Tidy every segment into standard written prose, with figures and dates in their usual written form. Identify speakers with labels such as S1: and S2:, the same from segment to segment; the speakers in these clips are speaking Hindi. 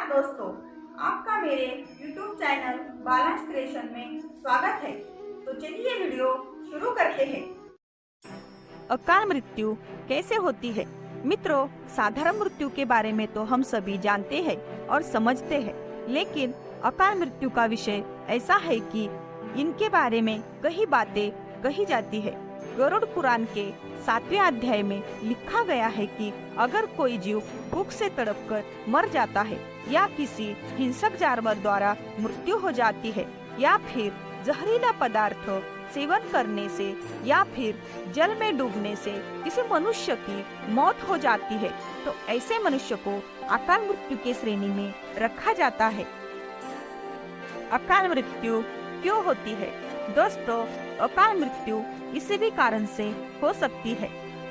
S1: नमस्कार दोस्तों, आपका मेरे YouTube चैनल बालांश क्रिएशन में स्वागत है। तो चलिए वीडियो शुरू करते हैं।
S2: अकाल मृत्यु कैसे होती है? मित्रों, साधारण मृत्यु के बारे में तो हम सभी जानते हैं और समझते हैं, लेकिन अकाल मृत्यु का विषय ऐसा है कि इनके बारे में कई बातें कही जाती है। गरुड़ पुराण के 7वें अध्याय में लिखा गया है कि अगर कोई जीव भूख से तड़पकर मर जाता है या किसी हिंसक जानवर द्वारा मृत्यु हो जाती है या फिर जहरीला पदार्थ सेवन करने से या फिर जल में डूबने से किसी मनुष्य की मौत हो जाती है, तो ऐसे मनुष्य को अकाल मृत्यु की श्रेणी में रखा जाता है। अकाल मृत्यु क्यों होती है? दोस्तों, अकाल मृत्यु किसी भी कारण से हो सकती है,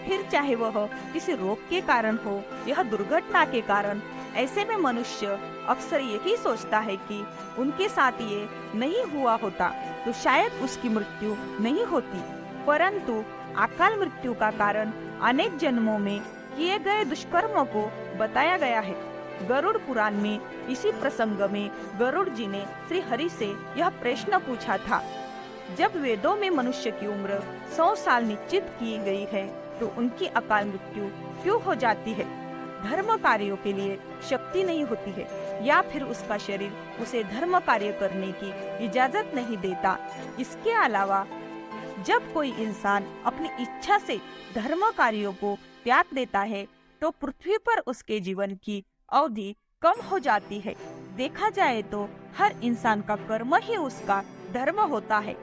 S2: फिर चाहे वह किसी रोग के कारण हो या दुर्घटना के कारण। ऐसे में मनुष्य अक्सर यही सोचता है कि उनके साथ ये नहीं हुआ होता तो शायद उसकी मृत्यु नहीं होती, परंतु अकाल मृत्यु का कारण अनेक जन्मों में किए गए दुष्कर्मों को बताया गया है। गरुड़ पुराण में इसी प्रसंग में गरुड़ जी ने श्री हरि से यह प्रश्न पूछा था, जब वेदों में मनुष्य की उम्र 100 साल निश्चित की गई है तो उनकी अकाल मृत्यु क्यों हो जाती है? धर्म कार्यों के लिए शक्ति नहीं होती है या फिर उसका शरीर उसे धर्म कार्य करने की इजाजत नहीं देता। इसके अलावा जब कोई इंसान अपनी इच्छा से धर्म कार्यों को त्याग देता है तो पृथ्वी पर उसके जीवन की अवधि कम हो जाती है। देखा जाए तो हर इंसान का कर्म ही उसका धर्म होता है।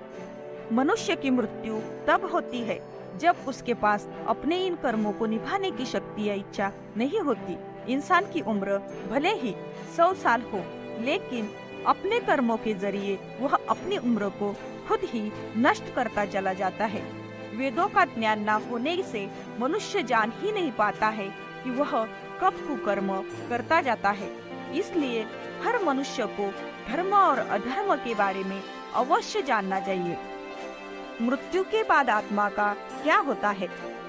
S2: मनुष्य की मृत्यु तब होती है जब उसके पास अपने इन कर्मों को निभाने की शक्ति या इच्छा नहीं होती। इंसान की उम्र भले ही 100 साल हो, लेकिन अपने कर्मों के जरिए वह अपनी उम्र को खुद ही नष्ट करता चला जाता है। वेदों का ज्ञान न होने से मनुष्य जान ही नहीं पाता है कि वह कब कुकर्म करता जाता है। इसलिए हर मनुष्य को धर्म और अधर्म के बारे में अवश्य जानना चाहिए। मृत्यु के बाद आत्मा का क्या होता है?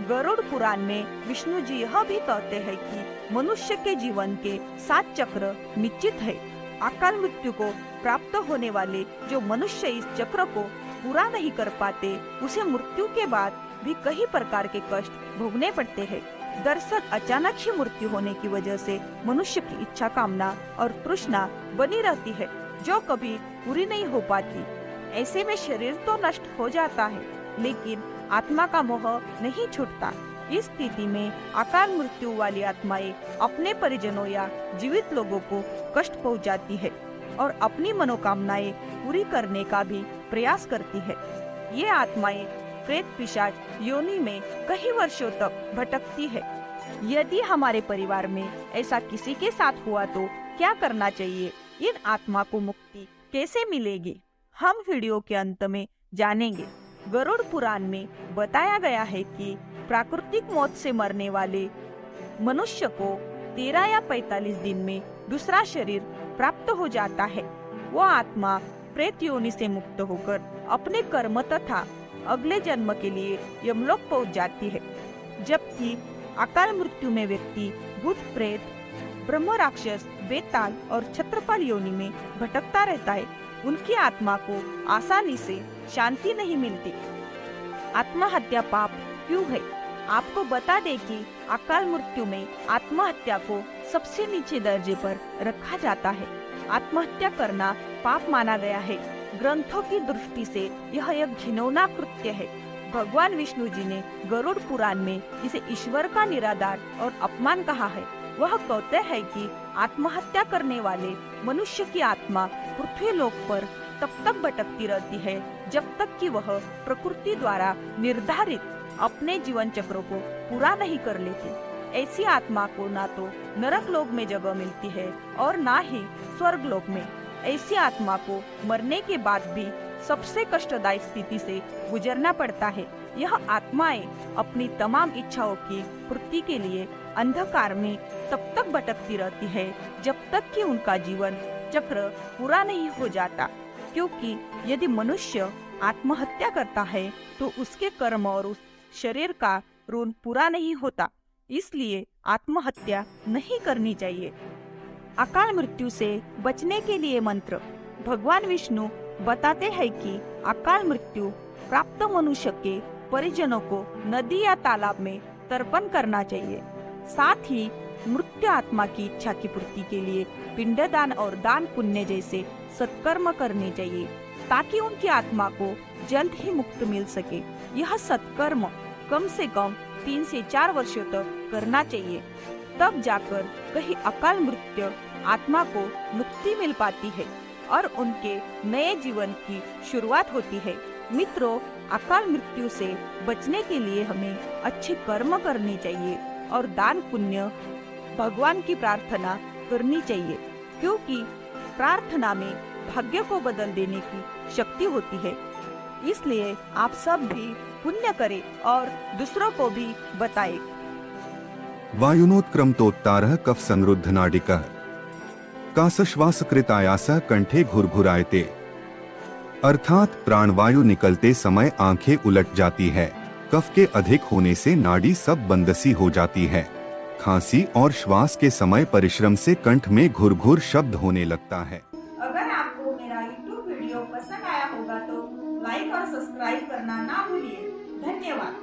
S2: गरुड़ पुराण में विष्णु जी यह भी कहते हैं कि मनुष्य के जीवन के 7 चक्र निश्चित है। अकाल मृत्यु को प्राप्त होने वाले जो मनुष्य इस चक्र को पूरा नहीं कर पाते, उसे मृत्यु के बाद भी कई प्रकार के कष्ट भोगने पड़ते हैं। दरअसल अचानक ही मृत्यु होने की वजह से मनुष्य की इच्छा, कामना और तृष्णा बनी रहती है जो कभी पूरी नहीं हो पाती। ऐसे में शरीर तो नष्ट हो जाता है, लेकिन आत्मा का मोह नहीं छूटता। इस स्थिति में अकाल मृत्यु वाली आत्माएं अपने परिजनों या जीवित लोगों को कष्ट पहुंचाती है और अपनी मनोकामनाएं पूरी करने का भी प्रयास करती है। ये आत्माएं प्रेत पिशाच योनि में कई वर्षों तक भटकती है। यदि हमारे परिवार में ऐसा किसी के साथ हुआ तो क्या करना चाहिए? इन आत्मा को मुक्ति कैसे मिलेगी? हम वीडियो के अंत में जानेंगे। गरुड़ पुराण में बताया गया है कि प्राकृतिक मौत से मरने वाले मनुष्य को 13 या 45 दिन में दूसरा शरीर प्राप्त हो जाता है। वो आत्मा प्रेत योनि से मुक्त होकर अपने कर्म तथा अगले जन्म के लिए यमलोक पहुंच जाती है। जबकि अकाल मृत्यु में व्यक्ति भूत, प्रेत, ब्रह्म, राक्षस, बेताल और छत्रपाल योनि में भटकता रहता है। उनकी आत्मा को आसानी से शांति नहीं मिलती। आत्महत्या पाप क्यों है? आपको बता दें कि अकाल मृत्यु में आत्महत्या को सबसे नीचे दर्जे पर रखा जाता है। आत्महत्या करना पाप माना गया है। ग्रंथों की दृष्टि से यह एक घिनौना कृत्य है। भगवान विष्णु जी ने गरुड़ पुराण में इसे ईश्वर का निरादर और अपमान कहा है। वह कहते हैं कि आत्महत्या करने वाले मनुष्य की आत्मा पृथ्वी लोक पर तब तक भटकती रहती है जब तक कि वह प्रकृति द्वारा निर्धारित अपने जीवन चक्र को पूरा नहीं कर लेती। ऐसी आत्मा को ना तो नरक लोक में जगह मिलती है और ना ही स्वर्ग लोक में। ऐसी आत्मा को मरने के बाद भी सबसे कष्टदायी स्थिति से गुजरना पड़ता है। यह आत्माएं अपनी तमाम इच्छाओं की पूर्ति के लिए अंधकार में तब तक भटकती रहती है जब तक कि उनका जीवन चक्र पूरा नहीं हो जाता। क्योंकि यदि मनुष्य आत्महत्या करता है तो उसके कर्म और उस शरीर का ऋण पूरा नहीं होता। इसलिए आत्महत्या नहीं करनी चाहिए। अकाल मृत्यु से बचने के लिए मंत्र। भगवान विष्णु बताते हैं कि अकाल मृत्यु प्राप्त मनुष्य के परिजनों को नदी या तालाब में तर्पण करना चाहिए। साथ ही मृत्यु आत्मा की इच्छा की पूर्ति के लिए पिंडदान और दान पुण्य जैसे सत्कर्म करने चाहिए ताकि उनकी आत्मा को जल्द ही मुक्त मिल सके। यह सत्कर्म कम से कम 3 से 4 वर्षों तक करना चाहिए, तब जाकर कहीं अकाल मृत्यु आत्मा को मुक्ति मिल पाती है और उनके नए जीवन की शुरुआत होती है। मित्रों, अकाल मृत्यु से बचने के लिए हमें अच्छे कर्म करने चाहिए और दान पुण्य भगवान की प्रार्थना करनी चाहिए, क्योंकि प्रार्थना में भाग्य को बदल देने की शक्ति होती है। इसलिए आप सब भी पुण्य करें और दूसरों को भी बताएं।
S3: वायुनोत्क्रमतोत्तारः कफ संरुद्ध नाडिकः कासश्वासकृत आयासः कंठे घुरघुरायते। अर्थात प्राणवायु निकलते समय आंखें उलट जाती है। कफ के अधिक होने से नाड़ी सब बंदसी हो जाती है। खांसी और श्वास के समय परिश्रम से कंठ में घुरघुर शब्द होने लगता है।
S1: अगर आपको मेरा YouTube वीडियो पसंद आया होगा तो लाइक और सब्सक्राइब करना ना भूलिए। धन्यवाद।